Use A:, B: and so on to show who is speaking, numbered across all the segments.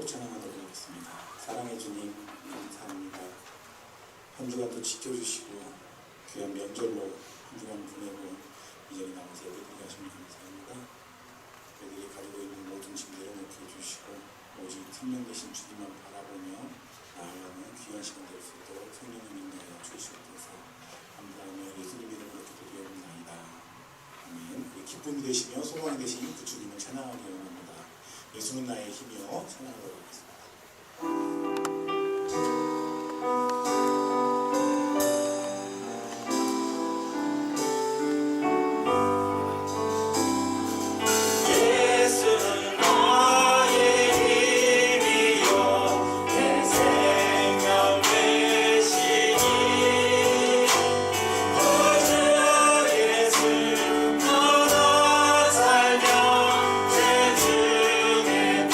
A: 기도로 찬양하도록 하겠습니다. 사랑해 주님 감사합니다. 한 주간도 지켜주시고 귀한 명절로 한 주간 보내고 이전에 남아서 예배드리게 하시면 감사합니다. 저희들이 가지고 있는 모든 짐 내려놓게 해주시고 오직 생명 되신 주님만 바라보며 나아가는 귀한 시간 될 수 있도록 성령을 인도하여 주시옵소서. 감사하며 예수님의 이름으로 기도드리옵나이다. 아멘. 우리 기쁨이 되시며 소망이 되신 그 주님을 찬양하기 원합니다. 예수는 나의 힘이여 찬양하도록 하겠습니다.
B: 살며 제 중에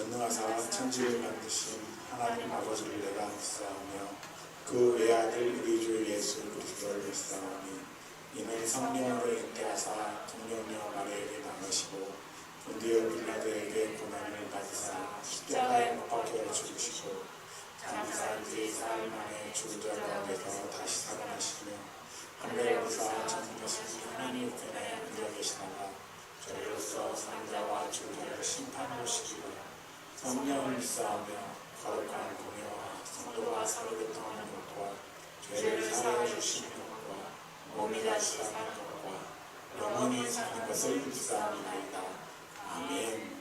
A: 전능하사 천지를 만드신 하나님 아버지를 내가 믿사오며 그 외아들 우리 주 예수 그리스도를 믿사오니 이는 성령으로 잉태하사 동령녀 마리아에게 나으시고 본디오 빌라도에게 고난을 받으사 십자가에 못 박혀 죽으시고 장사한 지 사흘 만에 죽은 자 가운데서 다시 살아나시며 하늘에 오르사 전능하신 하나님 우편에 앉아 계시다가 저희로서 산자와 죽은 자를 심판하러 오시기로 성령을 믿사오며 거룩한 공예와 성도와 서로 교통하는 것과 죄를 사하여 주시는 것과 몸이 다시 사는 것과 영원히 사는 것을 믿사옵나이다. 아멘.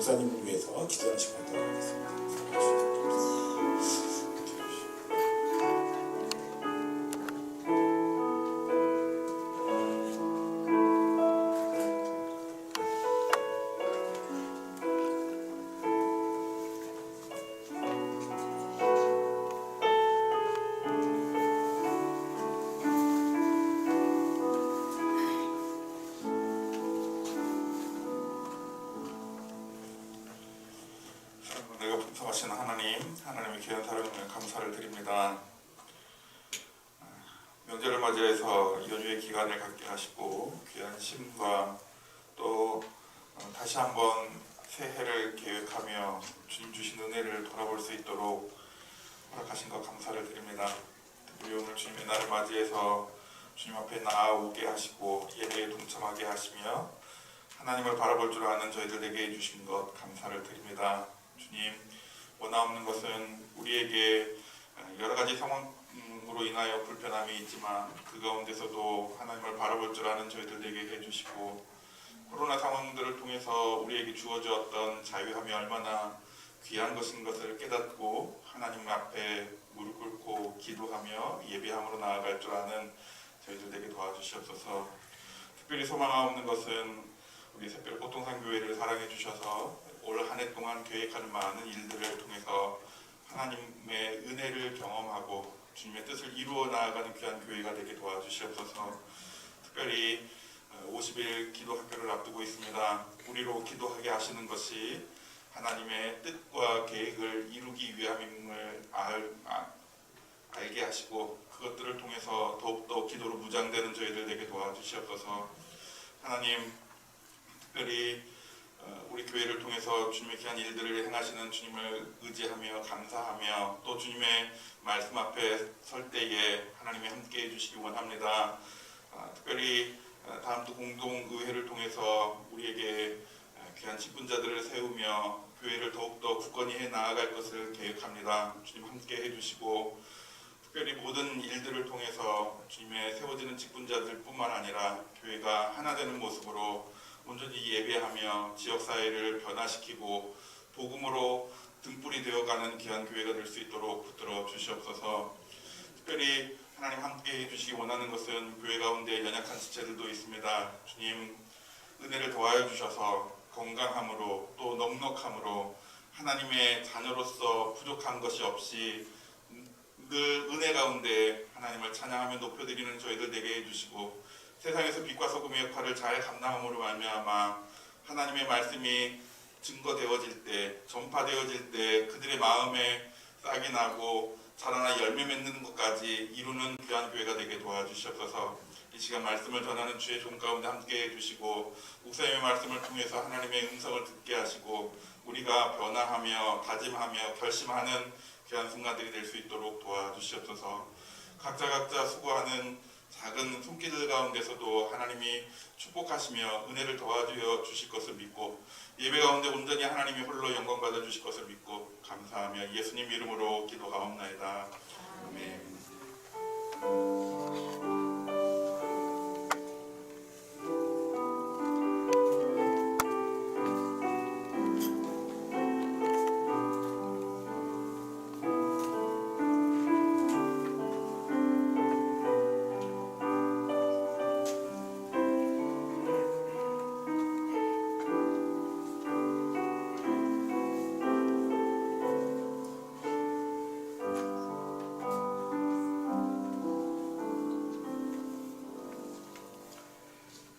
A: 목사님을 위해서 기도하는 시간 갖도록 하겠습니다.
B: 풍성하신 하나님의 귀한 사랑에 감사를 드립니다. 명절을 맞이해서 연휴의 기간을 갖게 하시고 귀한 쉼과 또 다시 한번 새해를 계획하며 주님 주신 은혜를 돌아볼 수 있도록 허락하신 것 감사를 드립니다. 특별히 오늘 주님의 날을 맞이해서 주님 앞에 나아오게 하시고 예배에 동참하게 하시며 하나님을 바라볼 줄 아는 저희들에게 해주신 것 감사를 드립니다. 주님, 원하옵는 것은 우리에게 여러 가지 상황을 으로 인하여 불편함이 있지만 그 가운데서도 하나님을 바라볼 줄 아는 저희들 되게 해주시고, 코로나 상황들을 통해서 우리에게 주어졌던 자유함이 얼마나 귀한 것인 것을 깨닫고 하나님 앞에 무릎 꿇고 기도하며 예배함으로 나아갈 줄 아는 저희들 되게 도와주시옵소서. 특별히 소망하옵는 것은 우리 새별 보통상교회를 사랑해 주셔서 올 한 해 동안 계획하는 많은 일들을 통해서 하나님의 은혜를 경험하고 주님의 뜻을 이루어 나아가는 귀한 교회가 되게 도와주시옵소서. 특별히 50일 기도 학교를 앞두고 있습니다. 우리로 기도하게 하시는 것이 하나님의 뜻과 계획을 이루기 위함임을 알게 하시고, 그것들을 통해서 더욱더 기도로 무장되는 저희들 되게 도와주시옵소서. 하나님, 특별히 우리 교회를 통해서 주님의 귀한 일들을 행하시는 주님을 의지하며 감사하며 또 주님의 말씀 앞에 설 때에 하나님이 함께 해주시기 원합니다. 특별히 다음도 공동의회를 통해서 우리에게 귀한 직분자들을 세우며 교회를 더욱더 굳건히 해 나아갈 것을 계획합니다. 주님 함께 해주시고, 특별히 모든 일들을 통해서 주님의 세워지는 직분자들 뿐만 아니라 교회가 하나 되는 모습으로 온전히 예배하며 지역사회를 변화시키고 복음으로 등불이 되어가는 귀한 교회가 될 수 있도록 붙들어 주시옵소서. 특별히 하나님 함께 해주시기 원하는 것은 교회 가운데 연약한 지체들도 있습니다. 주님 은혜를 더하여 주셔서 건강함으로 또 넉넉함으로 하나님의 자녀로서 부족한 것이 없이 늘 은혜 가운데 하나님을 찬양하며 높여드리는 저희들 되게 해주시고, 세상에서 빛과 소금의 역할을 잘 감당함으로 말미암아 하나님의 말씀이 증거되어질 때, 전파되어질 때 그들의 마음에 싹이 나고 자라나 열매 맺는 것까지 이루는 귀한 교회가 되게 도와주시옵소서. 이 시간 말씀을 전하는 주의 종 가운데 함께 해주시고, 목사님의 말씀을 통해서 하나님의 음성을 듣게 하시고 우리가 변화하며 다짐하며 결심하는 귀한 순간들이 될 수 있도록 도와주시옵소서. 각자 수고하는 작은 손길들 가운데서도 하나님이 축복하시며 은혜를 도와주어 주실 것을 믿고, 예배 가운데 온전히 하나님이 홀로 영광 받아 주실 것을 믿고 감사하며 예수님 이름으로 기도하옵나이다. 아멘.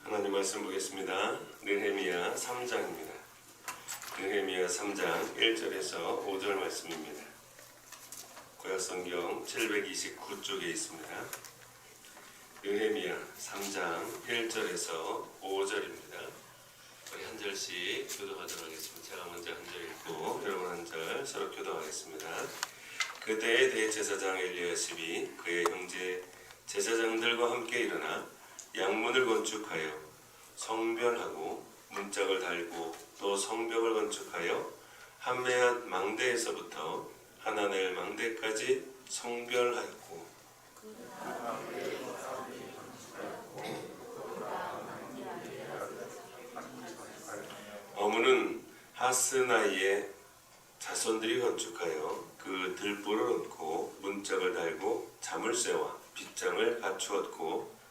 C: 하나님 말씀 보겠습니다. 느헤미야 3장입니다. 느헤미야 3장 1절에서 5절 말씀입니다. 구약성경 729쪽에 있습니다. 느헤미야 3장 1절에서 5절입니다. 우리 한 절씩 교도하도록 하겠습니다. 제가 먼저 한 절 읽고 여러분 한 절 서로 교도하겠습니다. 그때의 대제사장 엘리야십이 그의 형제 제사장들과 함께 일어나 양문을 건축하여 성별하고 문짝을 달고 또 성벽을 건축하여 한메앗 망대에서부터 하나넬 망대까지 성별하였고, 어문은 하스나이의 자손들이 건축하여 그 들보를 얹고 문짝을 달고 자물쇠와 빗장을 갖추었고,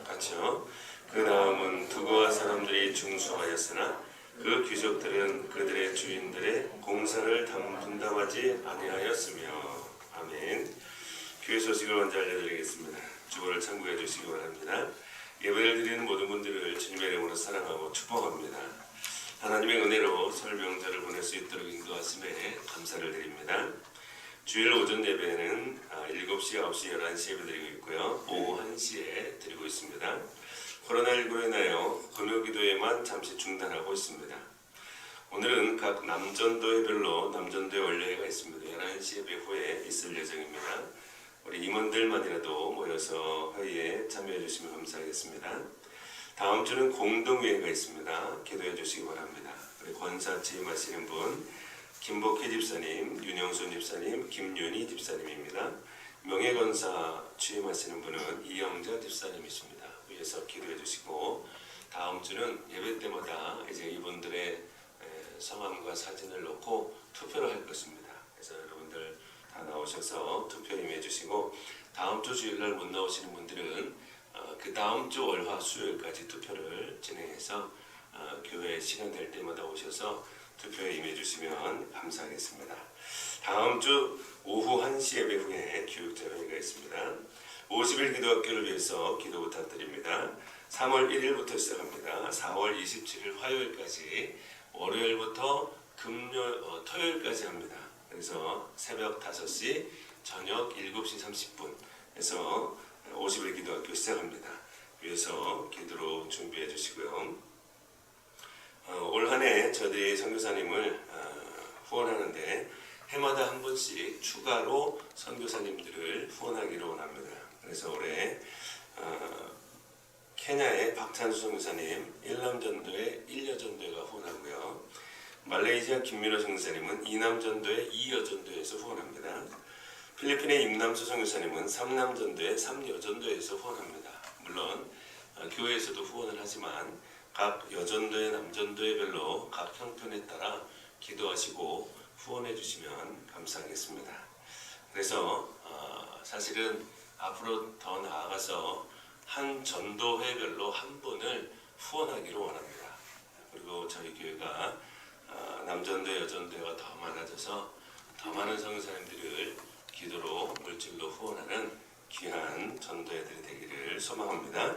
C: 같이요. 그 다음은 두고아 사람들이 중수하였으나 그 귀족들은 그들의 주인들의 공사를 분담하지 아니하였으며. 아멘. 교회 소식을 먼저 알려드리겠습니다. 주보를 참고해 주시기 바랍니다. 예배를 드리는 모든 분들을 주님의 이름으로 사랑하고 축복합니다. 하나님의 은혜로 설 명절을 보낼 수 있도록 인도하심에 감사를 드립니다. 주일 오전 예배는 7시, 9시, 11시 예배 드리고 있고요. 오후 1시에 드리고 있습니다. 코로나19로 인하여 금요기도에만 잠시 중단하고 있습니다. 오늘은 각 남전도회별로 남전도회 원래회가 있습니다. 11시 예배 후에 있을 예정입니다. 우리 임원들만이라도 모여서 회의에 참여해 주시면 감사하겠습니다. 다음 주는 공동회의가 있습니다. 기도해 주시기 바랍니다. 우리 권사 취임하시는 분 김복희 집사님, 윤영순 집사님, 김윤희 집사님입니다. 명예권사 취임하시는 분은 이영자 집사님이십니다. 위에서 기도해 주시고 다음 주는 예배 때마다 이제 이분들의 성함과 사진을 놓고 투표를 할 것입니다. 그래서 여러분들 다 나오셔서 투표에 임해 주시고 다음 주 주일날 못 나오시는 분들은 그 다음 주 월화 수요일까지 투표를 진행해서 교회 시간 될 때마다 오셔서 투표에 임해 주시면 감사하겠습니다. 다음 주 오후 1시 예배 후에 교육자회의가 있습니다. 50일 기도학교를 위해서 기도 부탁드립니다. 3월 1일부터 시작합니다. 4월 27일 화요일까지 월요일부터 토요일까지 합니다. 그래서 새벽 5시, 저녁 7시 30분에서 50일 기도학교 시작합니다. 위해서 기도로 준비해 주시고요. 올 한 해 저희들이 선교사님을 후원하는데 해마다 한 분씩 추가로 선교사님들을 후원하기로 원합니다. 그래서 올해 케냐의 박찬수 선교사님 1남전도회 1여전도회가 후원하고요. 말레이시아 김민호 선교사님은 2남전도회 2여전도회에서 후원합니다. 필리핀의 임남수 선교사님은 3남전도회 3여전도회에서 후원합니다. 물론 교회에서도 후원을 하지만 각 여전도회, 남전도회별로 각 형편에 따라 기도하시고 후원해 주시면 감사하겠습니다. 그래서 사실은 앞으로 더 나아가서 한 전도회별로 한 분을 후원하기로 원합니다. 그리고 저희 교회가 남전도회, 여전도회가 더 많아져서 더 많은 선교사님들을 기도로 물질로 후원하는 귀한 전도회들이 되기를 소망합니다.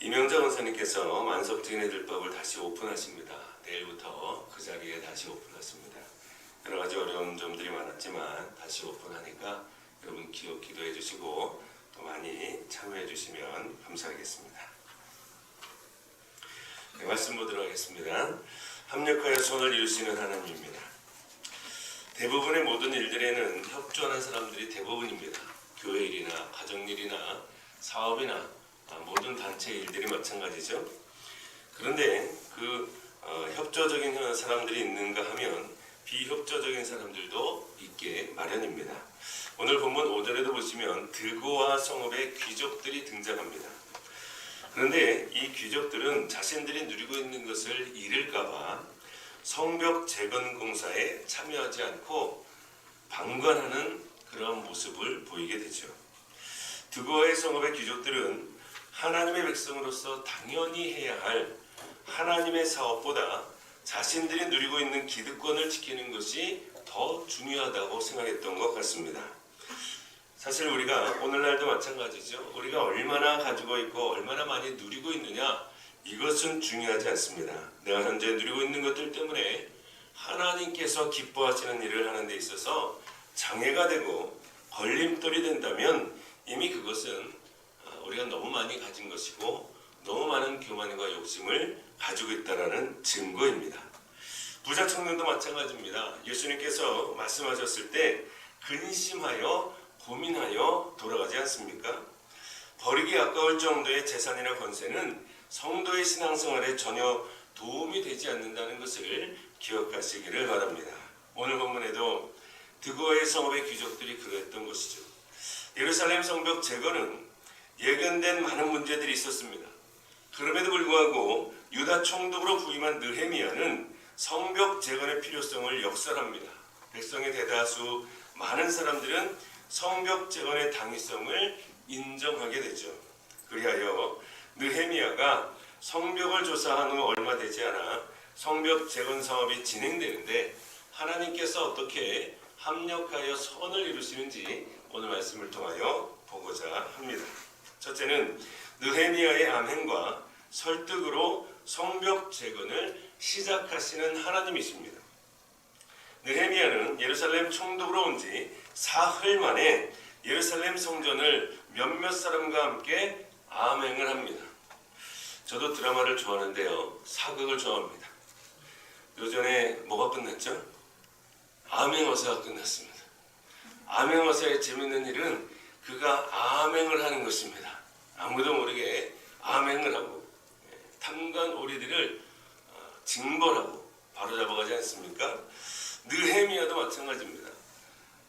C: 이명자 원사님께서 만석증인의 들밥을 다시 오픈하십니다. 내일부터 그 자리에 다시 오픈하십니다. 여러 가지 어려운 점들이 많았지만 다시 오픈하니까 여러분 기도해 주시고 또 많이 참여해 주시면 감사하겠습니다. 네, 말씀 보도록 하겠습니다. 합력하여 손을 이루시는 하나님입니다. 대부분의 모든 일들에는 협조하는 사람들이 대부분입니다. 교회 일이나 가정 일이나 사업이나 모든 단체 일들이 마찬가지죠. 그런데 협조적인 사람들이 있는가 하면 비협조적인 사람들도 있게 마련입니다. 오늘 본문 5절에도 보시면 드고와 성읍의 귀족들이 등장합니다. 그런데 이 귀족들은 자신들이 누리고 있는 것을 잃을까봐 성벽 재건 공사에 참여하지 않고 방관하는 그런 모습을 보이게 되죠. 드고와의 성읍의 귀족들은 하나님의 백성으로서 당연히 해야 할 하나님의 사업보다 자신들이 누리고 있는 기득권을 지키는 것이 더 중요하다고 생각했던 것 같습니다. 사실 우리가 오늘날도 마찬가지죠. 우리가 얼마나 가지고 있고 얼마나 많이 누리고 있느냐, 이것은 중요하지 않습니다. 내가 현재 누리고 있는 것들 때문에 하나님께서 기뻐하시는 일을 하는 데 있어서 장애가 되고 걸림돌이 된다면 이미 그것은 우리가 너무 많이 가진 것이고 너무 많은 교만과 욕심을 가지고 있다는 증거입니다. 부자 청년도 마찬가지입니다. 예수님께서 말씀하셨을 때 근심하여 고민하여 돌아가지 않습니까? 버리기 아까울 정도의 재산이나 권세는 성도의 신앙생활에 전혀 도움이 되지 않는다는 것을 기억하시기를 바랍니다. 오늘 본문에도 드고의 성읍의 귀족들이 그랬던 것이죠. 예루살렘 성벽 재건은 예견된 많은 문제들이 있었습니다. 그럼에도 불구하고 유다 총독으로 부임한 느헤미야는 성벽 재건의 필요성을 역설합니다. 백성의 대다수 많은 사람들은 성벽 재건의 당위성을 인정하게 되죠. 그리하여 느헤미야가 성벽을 조사한 후 얼마 되지 않아 성벽 재건 사업이 진행되는데 하나님께서 어떻게 합력하여 선을 이루시는지 오늘 말씀을 통하여 보고자 합니다. 첫째는 느헤미야의 암행과 설득으로 성벽 재건을 시작하시는 하나님이십니다. 느헤미야는 예루살렘 총독으로 온 지 사흘 만에 예루살렘 성전을 몇몇 사람과 함께 암행을 합니다. 저도 드라마를 좋아하는데요, 사극을 좋아합니다. 요전에 뭐가 끝났죠? 암행어사가 끝났습니다. 암행어사의 재밌는 일은 그가 아멘을 하는 것입니다. 아무도 모르게 아멘을 하고 탐관 오리들을 징벌하고 바로잡아가지 않습니까? 느헤미야도 마찬가지입니다.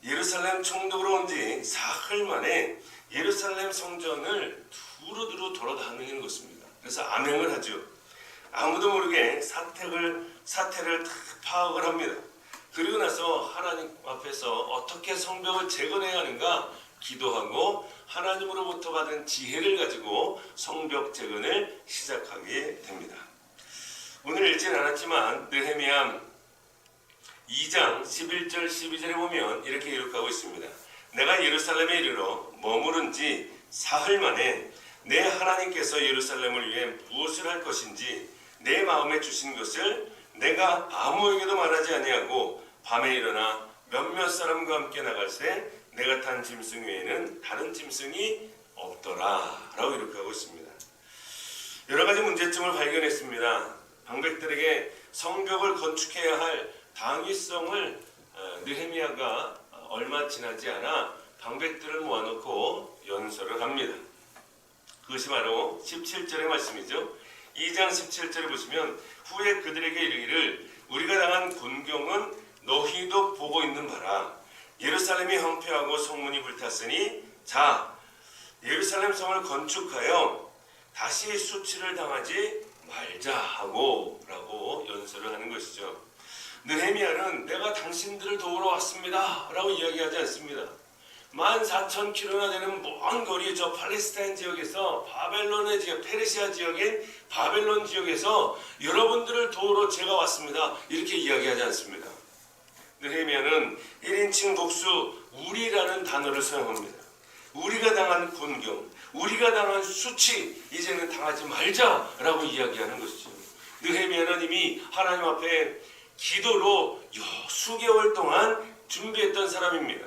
C: 예루살렘 총독으로 온 지 사흘 만에 예루살렘 성전을 두루두루 돌아다니는 것입니다. 그래서 암행을 하죠. 아무도 모르게 사태를 다 파악을 합니다. 그리고 나서 하나님 앞에서 어떻게 성벽을 재건해야 하는가 기도하고 하나님으로부터 받은 지혜를 가지고 성벽 재건을 시작하게 됩니다. 오늘 읽지는 않았지만 느헤미야 2장 11절 12절에 보면 이렇게 기록하고 있습니다. 내가 예루살렘에 이르러 머무른 지 사흘 만에 내 하나님께서 예루살렘을 위해 무엇을 할 것인지 내 마음에 주신 것을 내가 아무에게도 말하지 아니하고 밤에 일어나 몇몇 사람과 함께 나갈새 내가 탄 짐승 외에는 다른 짐승이 없더라 라고 기록하고 있습니다. 여러 가지 문제점을 발견했습니다. 방백들에게 성벽을 건축해야 할 당위성을 느헤미야가 얼마 지나지 않아 방백들을 모아놓고 연설을 합니다. 그것이 바로 17절의 말씀이죠. 2장 17절을 보시면 후에 그들에게 이르기를 우리가 당한 곤경은 너희도 보고 있는 바라. 예루살렘이 황폐하고 성문이 불탔으니 자 예루살렘 성을 건축하여 다시 수치를 당하지 말자 하고 라고 연설을 하는 것이죠. 느헤미야는 내가 당신들을 도우러 왔습니다 라고 이야기하지 않습니다. 14,000km나 되는 먼 거리 저 팔레스타인 지역에서 바벨론의 지역, 페르시아 지역인 바벨론 지역에서 여러분들을 도우러 제가 왔습니다 이렇게 이야기하지 않습니다. 느헤미야는 1인칭 복수 우리라는 단어를 사용합니다. 우리가 당한 곤경, 우리가 당한 수치 이제는 당하지 말자라고 이야기하는 것이죠. 느헤미야는 이미 하나님 앞에 기도로 수개월 동안 준비했던 사람입니다.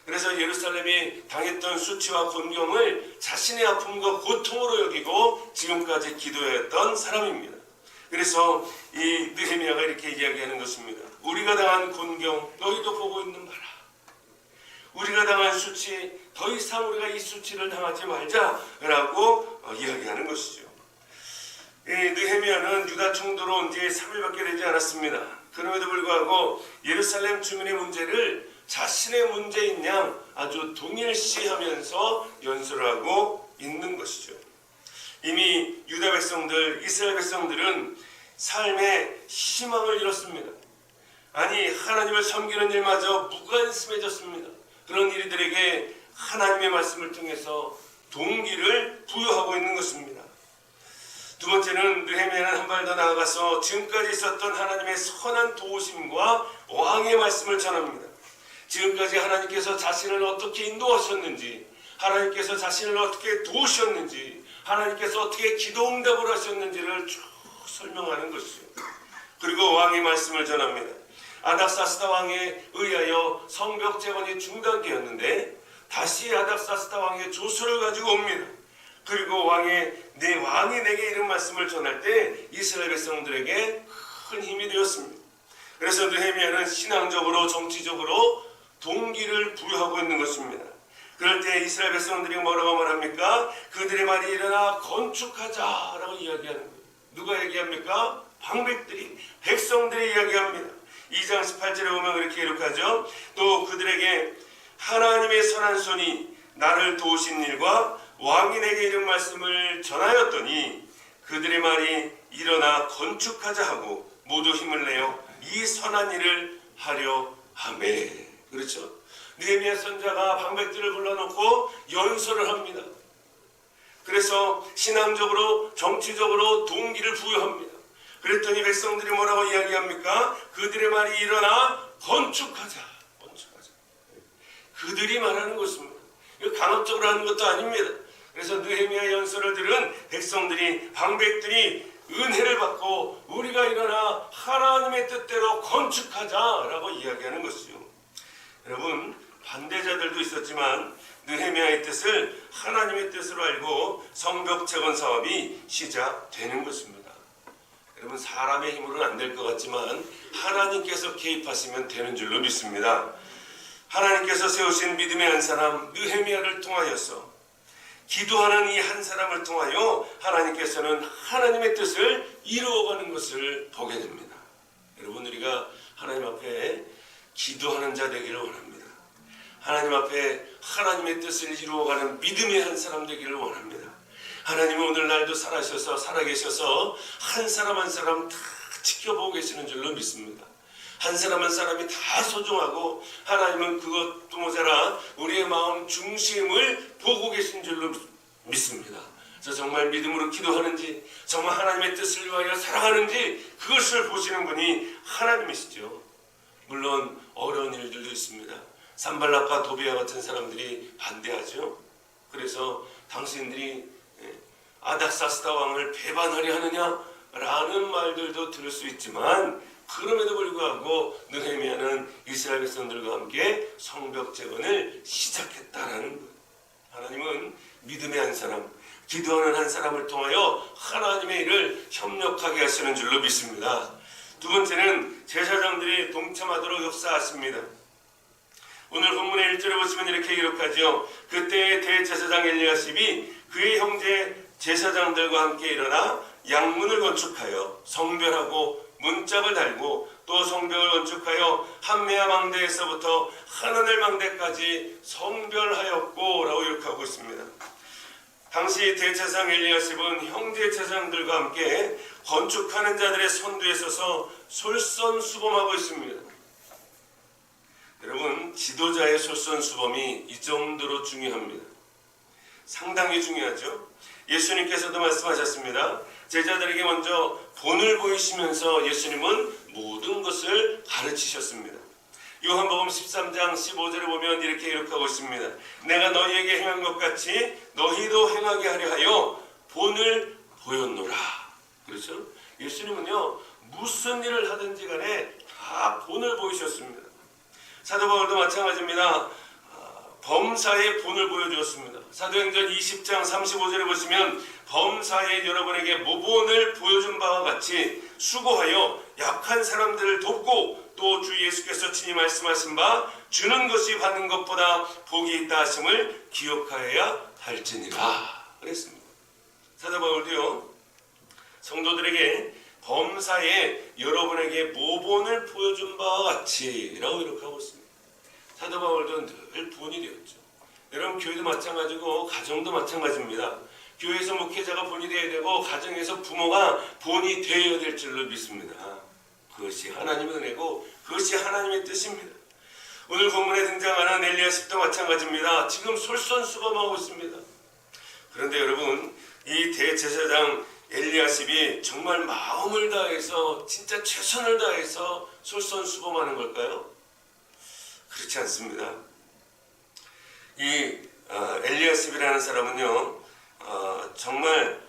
C: 그래서 예루살렘이 당했던 수치와 곤경을 자신의 아픔과 고통으로 여기고 지금까지 기도했던 사람입니다. 그래서 이 느헤미야가 이렇게 이야기하는 것입니다. 우리가 당한 곤경 너희도 보고 있는 바라. 우리가 당한 수치 더 이상 우리가 이 수치를 당하지 말자라고 이야기하는 것이죠. 이 느헤미야는 유다 총독으로 온 지 3일밖에 되지 않았습니다. 그럼에도 불구하고 예루살렘 주민의 문제를 자신의 문제인 양 아주 동일시하면서 연설하고 있는 것이죠. 이미 유다 백성들, 이스라엘 백성들은 삶의 희망을 잃었습니다. 아니 하나님을 섬기는 일마저 무관심해졌습니다. 그런 이들에게 하나님의 말씀을 통해서 동기를 부여하고 있는 것입니다. 두 번째는 느헤미야는 한 발 더 나아가서 지금까지 있었던 하나님의 선한 도우심과 왕의 말씀을 전합니다. 지금까지 하나님께서 자신을 어떻게 인도하셨는지, 하나님께서 자신을 어떻게 도우셨는지, 하나님께서 어떻게 기도응답을 하셨는지를 쭉 설명하는 것이죠. 그리고 왕의 말씀을 전합니다. 아닥사스다 왕에 의하여 성벽 재건이 중단되었는데 다시 아닥사스다 왕의 조서를 가지고 옵니다. 그리고 왕이 내게 이런 말씀을 전할 때 이스라엘 백성들에게 큰 힘이 되었습니다. 그래서 느헤미야는 신앙적으로 정치적으로 동기를 부여하고 있는 것입니다. 그럴 때 이스라엘 백성들이 뭐라고 말합니까? 그들의 말이 일어나 건축하자라고 이야기하는 거예요. 누가 얘기합니까? 방백들이, 백성들이 이야기합니다. 2장 18절에 보면 이렇게 기록하죠. 또 그들에게 하나님의 선한 손이 나를 도우신 일과 왕이 내게 이런 말씀을 전하였더니 그들의 말이 일어나 건축하자 하고 모두 힘을 내어 이 선한 일을 하려 하매. 그렇죠? 느헤미야 선자가 방백들을 불러놓고 연설을 합니다. 그래서 신앙적으로 정치적으로 동기를 부여합니다. 그랬더니 백성들이 뭐라고 이야기합니까? 그들의 말이 일어나 건축하자. 그들이 말하는 것입니다. 이거 강압적으로 하는 것도 아닙니다. 그래서 느헤미야 연설을 들은 백성들이, 방백들이 은혜를 받고 우리가 일어나 하나님의 뜻대로 건축하자라고 이야기하는 것이죠. 여러분, 반대자들도 있었지만 느헤미야의 뜻을 하나님의 뜻으로 알고 성벽 재건 사업이 시작되는 것입니다. 여러분, 사람의 힘으로는 안 될 것 같지만 하나님께서 개입하시면 되는 줄로 믿습니다. 하나님께서 세우신 믿음의 한 사람 느헤미야를 통하여서 기도하는 이 한 사람을 통하여 하나님께서는 하나님의 뜻을 이루어가는 것을 보게 됩니다. 여러분, 우리가 하나님 앞에 기도하는 자 되기를 원합니다. 하나님 앞에 하나님의 뜻을 이루어가는 믿음의 한 사람 되기를 원합니다. 하나님은 오늘날도 살아계셔서 한 사람 한 사람 다 지켜보고 계시는 줄로 믿습니다. 한 사람 한 사람이 다 소중하고 하나님은 그것도 모자라 우리의 마음 중심을 보고 계신 줄로 믿습니다. 그래서 정말 믿음으로 기도하는지, 정말 하나님의 뜻을 위하여 살아가는지 그것을 보시는 분이 하나님이시죠. 물론 어려운 일들도 있습니다. 산발락과 도비아 같은 사람들이 반대하죠. 그래서 당신들이 아닥사스다 왕을 배반하려 하느냐라는 말들도 들을 수 있지만, 그럼에도 불구하고 느헤미야는 이스라엘 백성들과 함께 성벽 재건을 시작했다라는 것. 하나님은 믿음의 한 사람, 기도하는 한 사람을 통하여 하나님의 일을 협력하게 하시는 줄로 믿습니다. 두 번째는 제사장들이 동참하도록 역사하십니다. 오늘 본문의 1절에 보시면 이렇게 기록하죠. 그때 대제사장 엘리야십이 그의 형제 제사장들과 함께 일어나 양문을 건축하여 성별하고 문짝을 달고 또 성벽을 건축하여 한메아 망대에서부터 하나넬 망대까지 성별하였고 라고 기록하고 있습니다. 당시 대제사장 엘리야십은 형제 제사장들과 함께 건축하는 자들의 선두에 서서 솔선수범하고 있습니다. 여러분, 지도자의 솔선수범이 이 정도로 중요합니다. 상당히 중요하죠. 예수님께서도 말씀하셨습니다. 제자들에게 먼저 본을 보이시면서 예수님은 모든 것을 가르치셨습니다. 요한복음 13장 15절에 보면 이렇게 기록하고 있습니다. 내가 너희에게 행한 것 같이 너희도 행하게 하려 하여 본을 보였노라. 그렇죠? 예수님은요, 무슨 일을 하든지 간에 다 본을 보이셨습니다. 사도 바울도 마찬가지입니다. 범사의 본을 보여주었습니다. 사도행전 20장 35절에 보시면 범사에 여러분에게 모본을 보여준 바와 같이 수고하여 약한 사람들을 돕고 또 주 예수께서 친히 말씀하신 바 주는 것이 받는 것보다 복이 있다 하심을 기억하여야 할지니라 그랬습니다. 사도 바울도요, 성도들에게 범사에 여러분에게 모본을 보여준 바와 같이 라고 기록하고 있습니다. 사도 바울도 늘 본이 되었죠. 여러분, 교회도 마찬가지고 가정도 마찬가지입니다. 교회에서 목회자가 본이 되어야 되고 가정에서 부모가 본이 되어야 될 줄로 믿습니다. 그것이 하나님의 은혜고 그것이 하나님의 뜻입니다. 오늘 본문에 등장하는 엘리야십도 마찬가지입니다. 지금 솔선수범하고 있습니다. 그런데 여러분, 이 대제사장 엘리야십이 정말 마음을 다해서 진짜 최선을 다해서 솔선수범하는 걸까요? 그렇지 않습니다. 이 엘리야십이라는 사람은요, 정말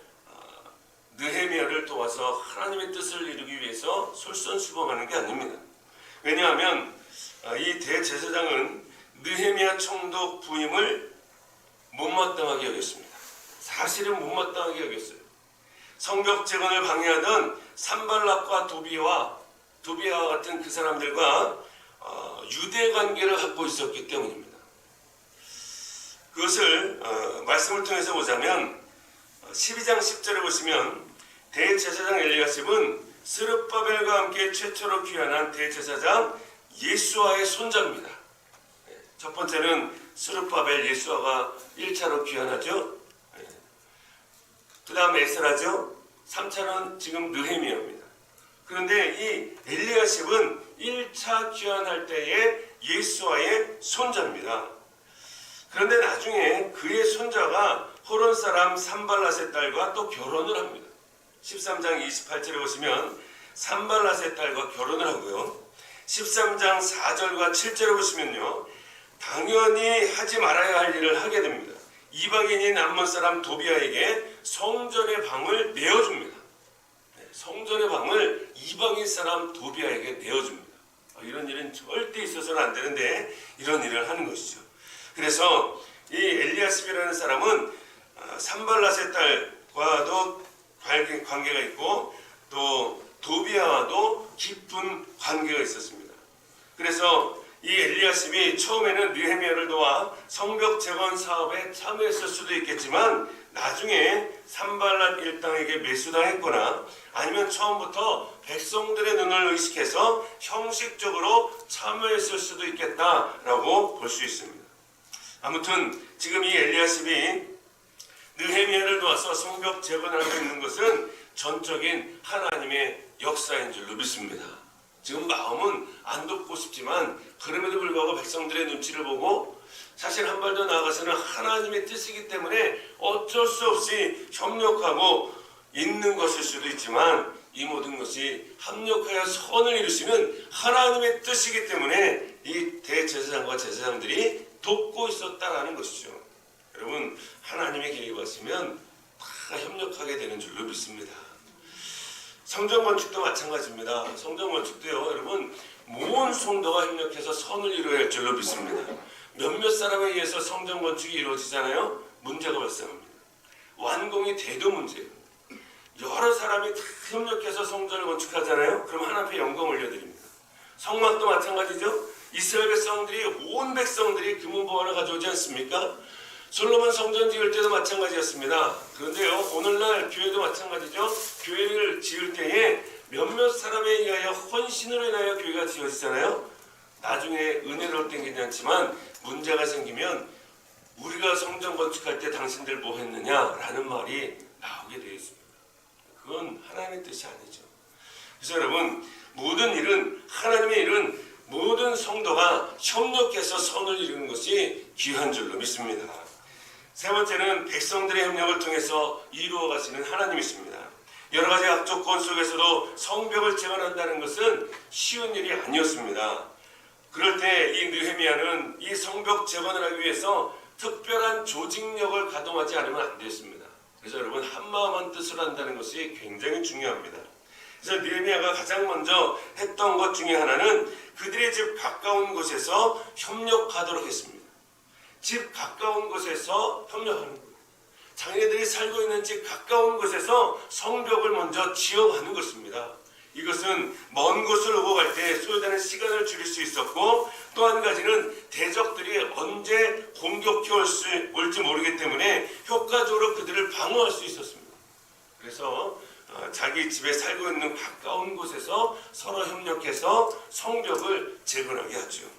C: 느헤미야를 도와서 하나님의 뜻을 이루기 위해서 솔선수범하는 게 아닙니다. 왜냐하면 이 대제사장은 느헤미야 총독 부임을 못마땅하게 여겼습니다. 사실은 못마땅하게 여겼어요. 성벽 재건을 방해하던 산발락과 도비아와 같은 그 사람들과 유대 관계를 갖고 있었기 때문입니다. 그것을 말씀을 통해서 보자면 12장 10절에 보시면 대제사장 엘리야십은 스룹바벨과 함께 최초로 귀환한 대제사장 예수아의 손자입니다. 첫 번째는 스룹바벨 예수아가 1차로 귀환하죠. 그 다음 에스라죠. 3차는 지금 느헤미야입니다. 그런데 이 엘리야십은 1차 귀환할 때의 예수아의 손자입니다. 그런데 나중에 그의 손자가 호론 사람 산발랏의 딸과 또 결혼을 합니다. 13장 28절에 보시면 산발랏의 딸과 결혼을 하고요. 13장 4절과 7절에 보시면요, 당연히 하지 말아야 할 일을 하게 됩니다. 이방인인 암몬 사람 도비아에게 성전의 방을 내어줍니다. 성전의 방을 이방인 사람 도비아에게 내어줍니다. 이런 일은 절대 있어서는 안 되는데 이런 일을 하는 것이죠. 그래서 이 엘리야십이라는 사람은 산발랏의 딸과도 관계가 있고 또 도비아와도 깊은 관계가 있었습니다. 그래서 이 이 엘리야십이 처음에는 느헤미야를 도와 성벽 재건 사업에 참여했을 수도 있겠지만 나중에 산발랏 일당에게 매수당했거나 아니면 처음부터 백성들의 눈을 의식해서 형식적으로 참여했을 수도 있겠다라고 볼 수 있습니다. 아무튼 지금 이 엘리야십이 느헤미야를 도와서 성벽 재건을 하고 있는 것은 전적인 하나님의 역사인 줄로 믿습니다. 지금 마음은 안 돕고 싶지만 그럼에도 불구하고 백성들의 눈치를 보고 사실 한 발 더 나아가서는 하나님의 뜻이기 때문에 어쩔 수 없이 협력하고 있는 것일 수도 있지만 이 모든 것이 합력하여 선을 이루시는 하나님의 뜻이기 때문에 이 대제사장과 제사장들이 돕고 있었다라는 것이죠. 여러분, 하나님의 계획하시면 다 협력하게 되는 줄로 믿습니다. 성전 건축도 마찬가지입니다. 성전 건축도요, 여러분, 모든 성도가 협력해서 선을 이루어야 할 줄로 믿습니다. 몇몇 사람에 의해서 성전 건축이 이루어지잖아요. 문제가 발생합니다. 완공이 돼도 문제예요. 여러 사람이 다 협력해서 성전을 건축하잖아요. 그럼 하나님께 영광 올려드립니다. 성막도 마찬가지죠. 이스라엘 백성들이 온 백성들이 금은보화를 가져오지 않습니까? 솔로몬 성전 지을 때도 마찬가지였습니다. 그런데요, 오늘날 교회도 마찬가지죠. 교회를 지을 때에 몇몇 사람에 의하여 헌신으로 인하여 교회가 지어지잖아요. 나중에 은혜를 얻는 게 괜찮지만 문제가 생기면 우리가 성전 건축할 때 당신들 뭐 했느냐라는 말이 나오게 되어 있습니다. 그건 하나님의 뜻이 아니죠. 그래서 여러분, 모든 일은, 하나님의 일은 모든 성도가 협력해서 선을 이루는 것이 귀한 줄로 믿습니다. 세 번째는 백성들의 협력을 통해서 이루어 가시는 하나님이십니다. 여러 가지 악조건 속에서도 성벽을 재건한다는 것은 쉬운 일이 아니었습니다. 그럴 때 이 느헤미야는 이 성벽 재건을 하기 위해서 특별한 조직력을 가동하지 않으면 안 됐습니다. 그래서 여러분, 한마음 한뜻을 한다는 것이 굉장히 중요합니다. 그래서 느헤미야가 가장 먼저 했던 것 중에 하나는 그들의 집 가까운 곳에서 협력하도록 했습니다. 집 가까운 곳에서 협력하는 거예요. 자기네들이 살고 있는 집 가까운 곳에서 성벽을 먼저 지어가는 것입니다. 이것은 먼 곳을 오고 갈 때 소요되는 시간을 줄일 수 있었고, 또 한 가지는 대적들이 언제 공격해 올지 모르기 때문에 효과적으로 그들을 방어할 수 있었습니다. 그래서 자기 집에 살고 있는 가까운 곳에서 서로 협력해서 성벽을 재건하게 하죠.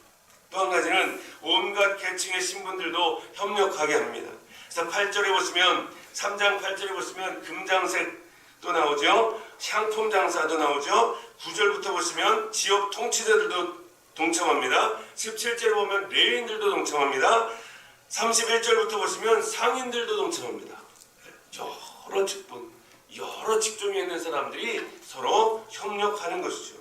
C: 또 한 가지는 온갖 계층의 신분들도 협력하게 합니다. 그래서 8절에 보시면, 3장 8절에 보시면 금장색도 나오죠. 향품 장사도 나오죠. 9절부터 보시면 지역 통치자들도 동참합니다. 17절에 보면 레위인들도 동참합니다. 31절부터 보시면 상인들도 동참합니다. 여러 직분, 여러 직종에 있는 사람들이 서로 협력하는 것이죠.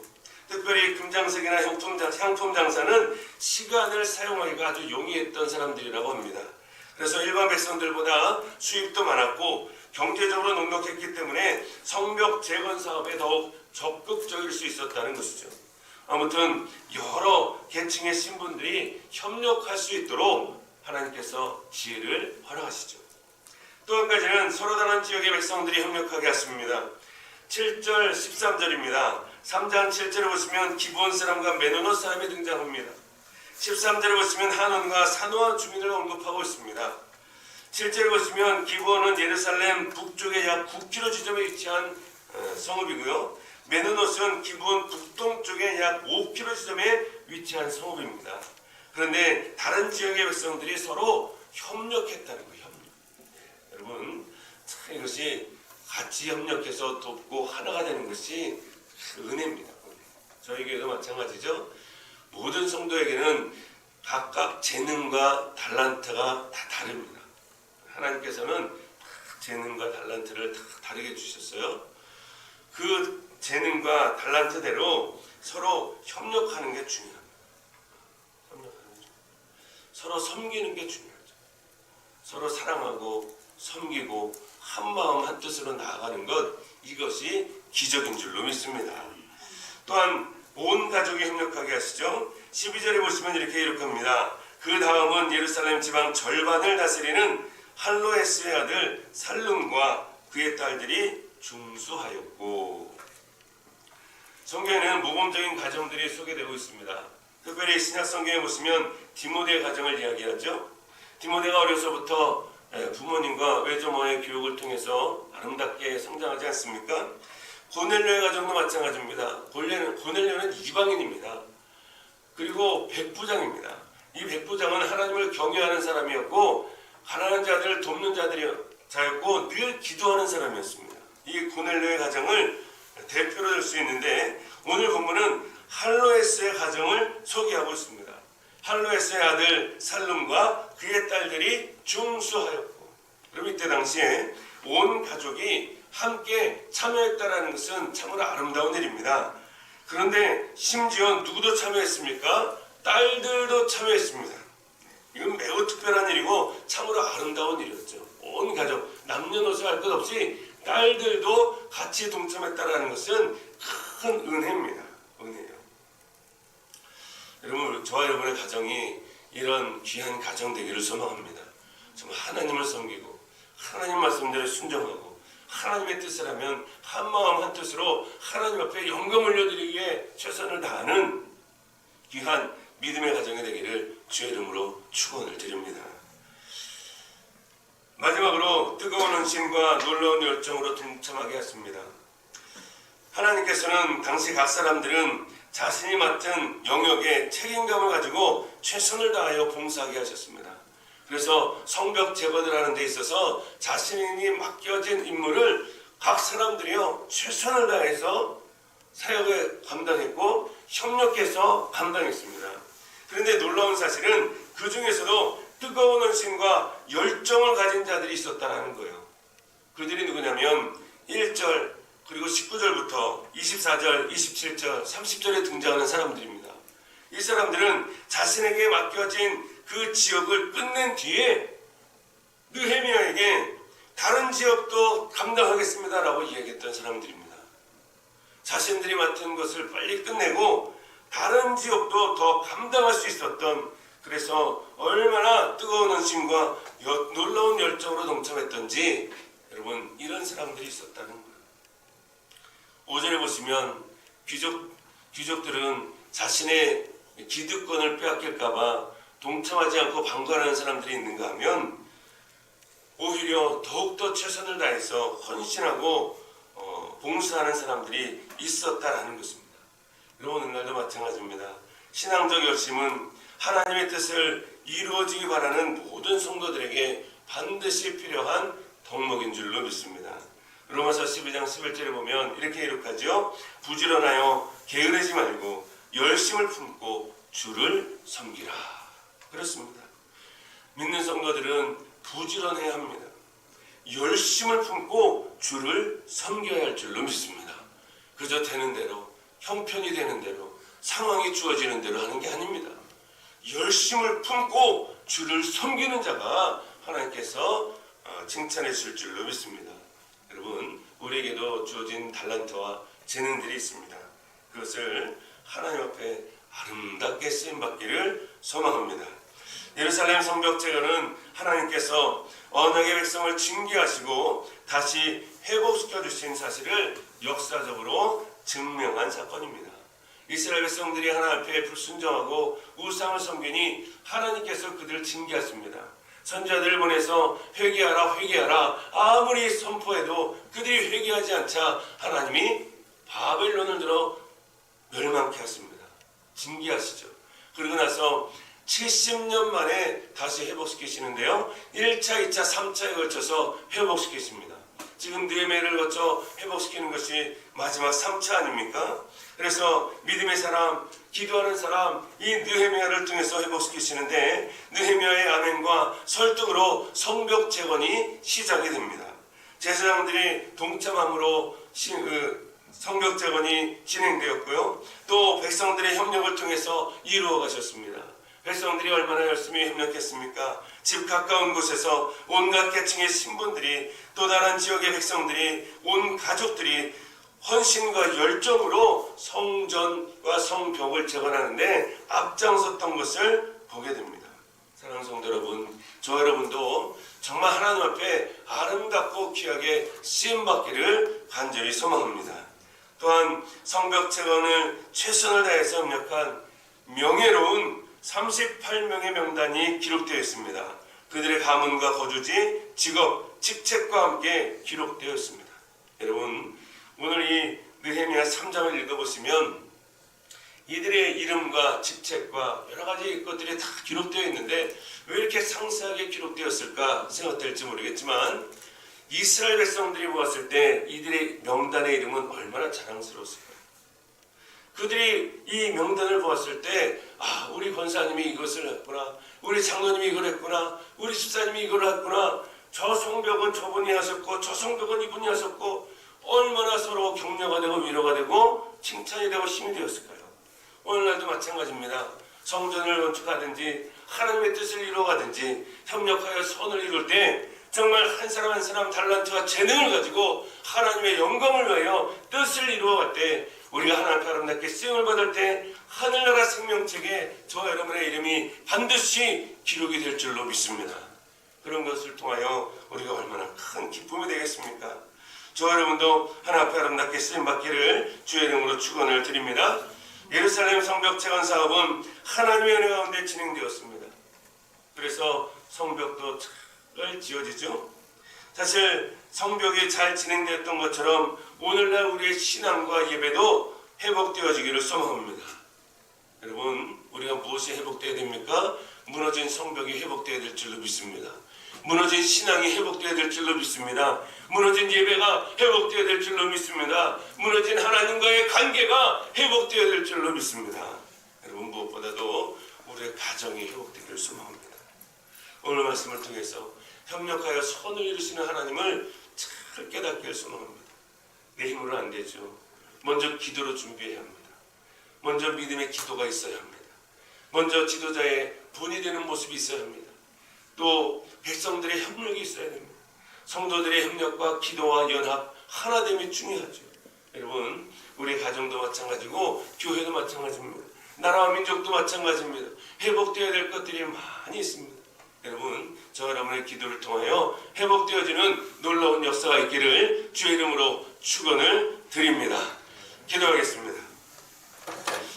C: 특별히 금장색이나 향품 장사는 시간을 사용하기가 아주 용이했던 사람들이라고 합니다. 그래서 일반 백성들보다 수입도 많았고 경제적으로 넉넉했기 때문에 성벽 재건 사업에 더욱 적극적일 수 있었다는 것이죠. 아무튼 여러 계층의 신분들이 협력할 수 있도록 하나님께서 지혜를 허락하시죠. 또 한 가지는 서로 다른 지역의 백성들이 협력하게 하십니다. 7절 13절입니다. 3장 7절에 보시면 기브온 사람과 메노노 사람이 등장합니다. 13절에 보시면 한온과 산호아 주민을 언급하고 있습니다. 7절에 보시면 기브온은 예루살렘 북쪽에 약 9km 지점에 위치한 성읍이고요. 메노노스는 기브온 북동쪽에 약 5km 지점에 위치한 성읍입니다. 그런데 다른 지역의 백성들이 서로 협력했다는 거예요. 여러분, 참 이것이 같이 협력해서 돕고 하나가 되는 것이 은혜입니다. 저희 교회도 마찬가지죠. 모든 성도에게는 각각 재능과 달란트가 다 다릅니다. 하나님께서는 재능과 달란트를 다 다르게 주셨어요. 그 재능과 달란트대로 서로 협력하는 게 중요합니다. 서로 섬기는 게 중요하죠. 서로 사랑하고 섬기고 한마음 한뜻으로 나아가는 것, 이것이 기적인 줄로 믿습니다. 또한 온 가족이 협력하게 하시죠. 12절에 보시면 이렇게 기록합니다. 그 다음은 예루살렘 지방 절반을 다스리는 할로에스의 아들 살룸과 그의 딸들이 중수하였고, 성경에는 모범적인 가정들이 소개되고 있습니다. 특별히 신약 성경에 보시면 디모데 가정을 이야기하죠. 디모데가 어려서부터 부모님과 외조모의 교육을 통해서 아름답게 성장하지 않습니까? 고넬료의 가정도 마찬가지입니다. 고넬료는 이방인입니다. 그리고 백부장입니다. 이 백부장은 하나님을 경외하는 사람이었고 가난한 자들을 돕는 자였고 늘 기도하는 사람이었습니다. 이 고넬료의 가정을 대표로 들 수 있는데 오늘 본문은 할로에스의 가정을 소개하고 있습니다. 할로에스의 아들 살룸과 그의 딸들이 중수하였고, 그럼 이때 당시에 온 가족이 함께 참여했다는 것은 참으로 아름다운 일입니다. 그런데 심지어 누구도 참여했습니까? 딸들도 참여했습니다. 이건 매우 특별한 일이고 참으로 아름다운 일이었죠. 온 가족, 남녀노소 할 것 없이 딸들도 같이 동참했다는 것은 큰 은혜입니다. 은혜예요. 여러분, 저와 여러분의 가정이 이런 귀한 가정 되기를 소망합니다. 정말 하나님을 섬기고 하나님 말씀대로 순종하고 하나님의 뜻을 하면 한마음 한뜻으로 하나님 앞에 영광 올려드리기에 최선을 다하는 귀한 믿음의 가정이 되기를 주의 이름으로 축원을 드립니다. 마지막으로 뜨거운 헌신과 놀라운 열정으로 동참하게 했습니다. 하나님께서는 당시 각 사람들은 자신이 맡은 영역에 책임감을 가지고 최선을 다하여 봉사하게 하셨습니다. 그래서 성벽 재건을 하는 데 있어서 자신이 맡겨진 임무를 각 사람들이요 최선을 다해서 사역을 감당했고 협력해서 감당했습니다. 그런데 놀라운 사실은 그 중에서도 뜨거운 헌신과 열정을 가진 자들이 있었다는 거예요. 그들이 누구냐면 1절 그리고 19절부터 24절, 27절, 30절에 등장하는 사람들입니다. 이 사람들은 자신에게 맡겨진 그 지역을 끝낸 뒤에 느헤미야에게 다른 지역도 감당하겠습니다라고 이야기했던 사람들입니다. 자신들이 맡은 것을 빨리 끝내고 다른 지역도 더 감당할 수 있었던, 그래서 얼마나 뜨거운 헌신과 놀라운 열정으로 동참했던지 여러분 이런 사람들이 있었다는 거예요. 5절에 보시면 귀족들은 자신의 기득권을 빼앗길까봐 동참하지 않고 방관하는 사람들이 있는가 하면 오히려 더욱더 최선을 다해서 헌신하고 봉사하는 사람들이 있었다라는 것입니다. 여러분 오늘날도 마찬가지입니다. 신앙적 열심은 하나님의 뜻을 이루어지기 바라는 모든 성도들에게 반드시 필요한 덕목인 줄로 믿습니다. 로마서 12장 11절에 보면 이렇게 기록하죠. 부지런하여 게으르지 말고 열심을 품고 주를 섬기라. 그렇습니다. 믿는 성도들은 부지런해야 합니다. 열심을 품고 주를 섬겨야 할 줄로 믿습니다. 그저 되는 대로, 형편이 되는 대로, 상황이 주어지는 대로 하는 게 아닙니다. 열심을 품고 주를 섬기는 자가 하나님께서 칭찬해 주실 줄로 믿습니다. 여러분, 우리에게도 주어진 달란트와 재능들이 있습니다. 그것을 하나님 앞에 아름답게 쓰임받기를 소망합니다. 예루살렘 성벽 재건은 하나님께서 언약의 백성을 징계하시고 다시 회복시켜 주신 사실을 역사적으로 증명한 사건입니다. 이스라엘 백성들이 하나님 앞에 불순종하고 우상을 섬기니 하나님께서 그들을 징계하십니다. 선지자들을 보내서 회개하라 회개하라 아무리 선포해도 그들이 회개하지 않자 하나님이 바벨론을 들어 멸망케 하십니다. 징계하시죠. 그러고 나서 70년 만에 다시 회복시키시는데요. 1차, 2차, 3차에 걸쳐서 회복시키십니다. 지금 느헤미야를 거쳐 회복시키는 것이 마지막 3차 아닙니까? 그래서 믿음의 사람, 기도하는 사람, 이 느헤미야를 통해서 회복시키시는데 느헤미야의 아멘과 설득으로 성벽 재건이 시작이 됩니다. 제사장들이 동참함으로 성벽 재건이 진행되었고요. 또 백성들의 협력을 통해서 이루어 가셨습니다. 백성들이 얼마나 열심히 협력했습니까? 집 가까운 곳에서 온갖 계층의 신분들이, 또 다른 지역의 백성들이, 온 가족들이 헌신과 열정으로 성전과 성벽을 재건하는데 앞장섰던 것을 보게 됩니다. 사랑하는 성도 여러분, 저 여러분도 정말 하나님 앞에 아름답고 귀하게 쓰임받기를 간절히 소망합니다. 또한 성벽 재건을 최선을 다해서 협력한 명예로운 38명의 명단이 기록되어 있습니다. 그들의 가문과 거주지, 직업, 직책과 함께 기록되어 있습니다. 여러분, 오늘 이 느헤미야 3장을 읽어보시면 이들의 이름과 직책과 여러 가지 것들이 다 기록되어 있는데 왜 이렇게 상세하게 기록되었을까 생각될지 모르겠지만 이스라엘 백성들이 보았을 때 이들의 명단의 이름은 얼마나 자랑스러웠을까요? 그들이 이 명단을 보았을 때 우리 권사님이 이것을 했구나, 우리 장로님이 이걸 했구나, 우리 집사님이 이걸 했구나, 저 성벽은 저분이 하셨고 저 성벽은 이분이 하셨고, 얼마나 서로 격려가 되고 위로가 되고 칭찬이 되고 힘이 되었을까요? 오늘날도 마찬가지입니다. 성전을 건축하든지 하나님의 뜻을 이루어가든지 협력하여 선을 이룰 때 정말 한 사람 한 사람 달란트와 재능을 가지고 하나님의 영광을 위하여 뜻을 이루어갈 때, 우리가 하나님 아름답게 쓰임을 받을 때 하늘나라 생명책에 저와 여러분의 이름이 반드시 기록이 될 줄로 믿습니다. 그런 것을 통하여 우리가 얼마나 큰 기쁨이 되겠습니까? 저와 여러분도 하나님 앞에 아름답게 쓰임받기를 주의 이름으로 축원을 드립니다. 예루살렘 성벽 재건 사업은 하나님의 은혜 가운데 진행되었습니다. 그래서 성벽도 잘 지어지죠. 사실 성벽이 잘 진행되었던 것처럼 오늘날 우리의 신앙과 예배도 회복되어지기를 소망합니다. 여러분, 우리가 무엇이 회복되어야 됩니까? 무너진 성벽이 회복되어야 될 줄로 믿습니다. 무너진 신앙이 회복되어야 될 줄로 믿습니다. 무너진 예배가 회복되어야 될 줄로 믿습니다. 무너진 하나님과의 관계가 회복되어야 될 줄로 믿습니다. 여러분, 무엇보다도 우리의 가정이 회복되기를 소망합니다. 오늘 말씀을 통해서 협력하여 선을 이루시는 하나님을 잘 깨닫기를 소망합니다. 내 힘으로는 안 되죠. 먼저 기도로 준비해야 합니다. 먼저 믿음의 기도가 있어야 합니다. 먼저 지도자의 분이 되는 모습이 있어야 합니다. 또 백성들의 협력이 있어야 됩니다. 성도들의 협력과 기도와 연합, 하나됨이 중요하죠. 여러분, 우리 가정도 마찬가지고 교회도 마찬가지입니다. 나라와 민족도 마찬가지입니다. 회복되어야 될 것들이 많이 있습니다. 여러분, 저 여러분의 기도를 통하여 회복되어지는 놀라운 역사가 있기를 주의 이름으로 축원을 드립니다. 기도하겠습니다.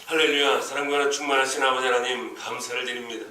C: 할렐루야. 사랑과 충만하신 아버지 하나님, 감사를 드립니다.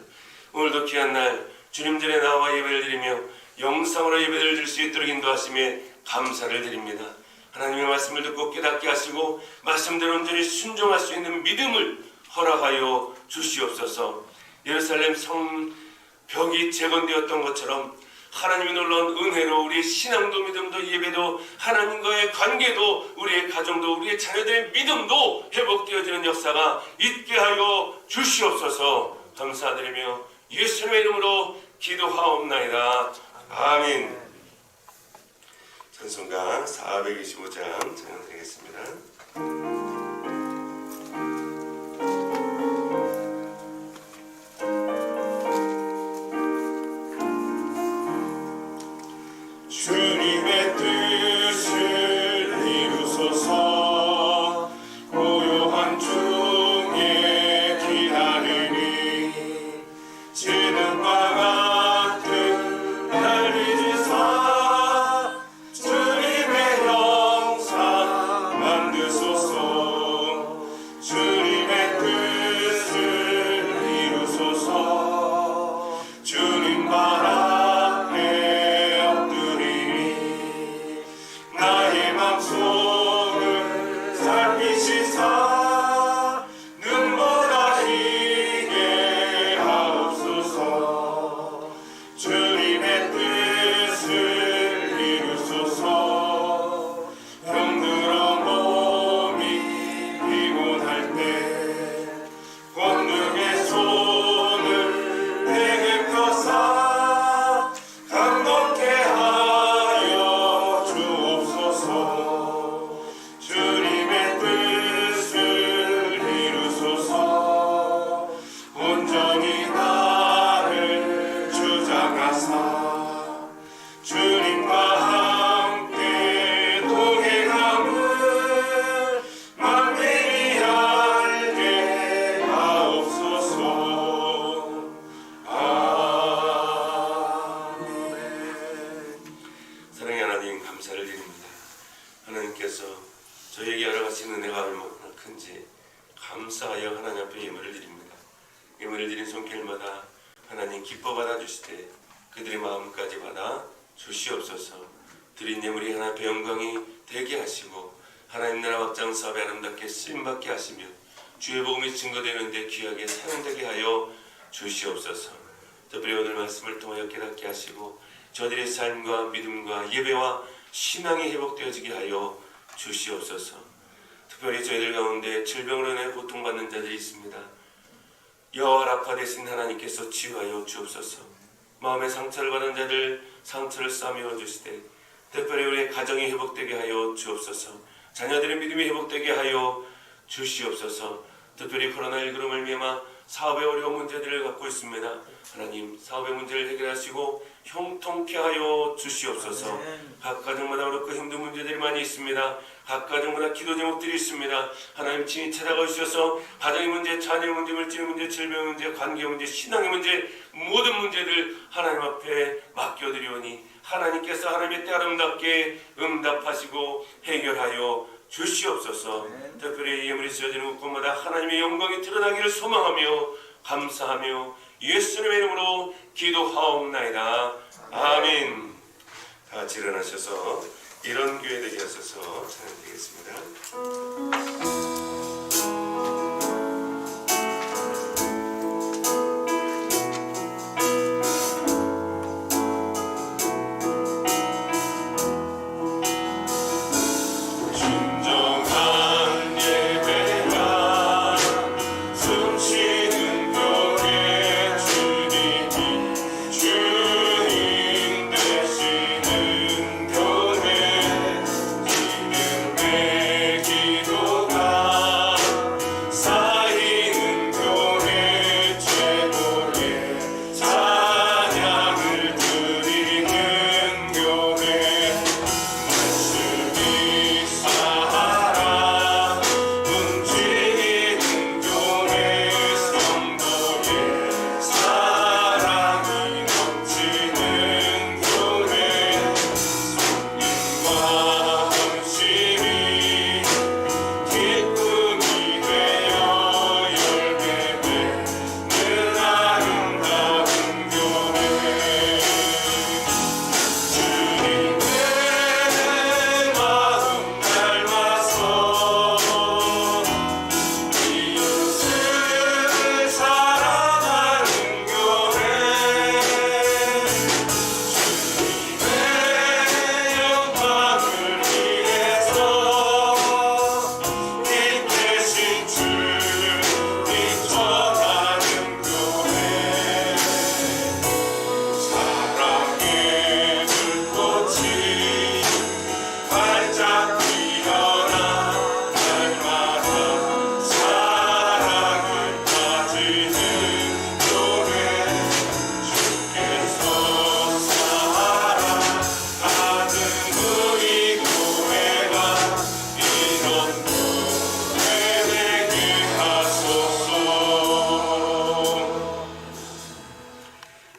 C: 오늘도 귀한 날 주님 전에 나와 예배를 드리며 영상으로 예배를 드릴 수 있도록 인도하심에 감사를 드립니다. 하나님의 말씀을 듣고 깨닫게 하시고 말씀대로 온전히 순종할 수 있는 믿음을 허락하여 주시옵소서. 예루살렘 성벽이 재건되었던 것처럼 하나님의 놀라운 은혜로 우리의 신앙도 믿음도 예배도 하나님과의 관계도 우리의 가정도 우리의 자녀들의 믿음도 회복되어지는 역사가 있게 하여 주시옵소서. 감사드리며 예수님의 이름으로 기도하옵나이다. 아멘. 찬송가 425장 찬양드리겠습니다.
B: 주님의 뜻을 이루소서. 고요한 중에 기다리니 지능과 같은 날 빚으사 주님의 형상 만드소서. 주님의 뜻을 이루소서. 주님 발 나의 맘속을 살피시사 눈보다 희게 하옵소서. 주님의 뜻을 이루소서. 병들어 몸이 피곤할 때 권능의 손을 내게 펴사 강건케 하여 주옵소서. 주님의 뜻을 이루소서. 온전히 나를 주장하사 주님과 함께 동행함을 만민이 알게 하옵소서. 아멘.
C: 사랑의 하나님, 감사를 드립니다. 하나님께서 저에게 열어가신 은혜가 얼마나 큰지 감사하여 하나님 앞에 예물을 드립니다. 예물을 드린 손길마다 하나님 기뻐 받아 주시되 그들의 마음까지 받아 주시옵소서. 드린 예물이 하나님 앞에 영광이 되게 하시고 하나님 나라 확장 사업에 아름답게 쓰임받게 하시며 주의 복음이 증거되는데 귀하게 사용되게 하여 주시옵소서. 특별히 오늘 말씀을 통하여 깨닫게 하시고 저들의 삶과 믿음과 예배와 신앙이 회복되어지게 하여 주시옵소서. 특별히 저희들 가운데 질병으로 인해 고통받는 자들이 있습니다. 여호와 라파 되신 하나님께서 치유하여 주옵소서. 마음의 상처를 받은 자들 상처를 싸매어 주시되 특별히 우리의 가정이 회복되게 하여 주옵소서. 자녀들의 믿음이 회복되게 하여 주시옵소서. 특별히 코로나19로 말미암아 사업의 어려운 문제들을 갖고 있습니다. 하나님 사업의 문제를 해결하시고 형통케 하여 주시옵소서. 각 가정마다 어렵고 힘든 문제들이 많이 있습니다. 각 가정마다 기도 제목들이 있습니다. 하나님 친히 찾아가 주셔서 가정의 문제, 자녀의 문제, 물질의 문제, 질병의 문제, 관계의 문제, 신앙의 문제 모든 문제들 하나님 앞에 맡겨드리오니 하나님께서 하나님의 때 아름답게 응답하시고 해결하여 주시옵소서. 특별히 예물이 쓰여지는 곳마다 하나님의 영광이 드러나기를 소망하며 감사하며 예수님의 이름으로 기도하옵나이다. 아멘. 다 같이 일어나셔서 이런 교회 되게 하셔서 찬양드리겠습니다.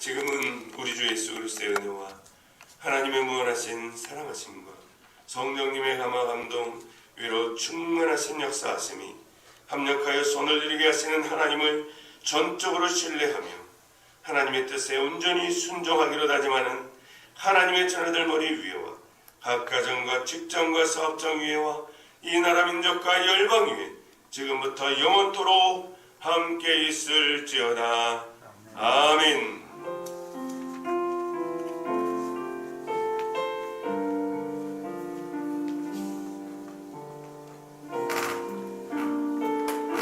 C: 지금은 우리 주 예수 그리스도의 은혜와 하나님의 무한하신 사랑하심과 성령님의 감화 감동 위로 충만하신 역사하심이 합력하여 손을 들이게 하시는 하나님을 전적으로 신뢰하며 하나님의 뜻에 온전히 순종하기로 다짐하는 하나님의 자녀들 머리 위에와 각 가정과 직장과 사업장 위에와 이 나라 민족과 열방 위에 지금부터 영원토록 함께 있을지어다. 아멘.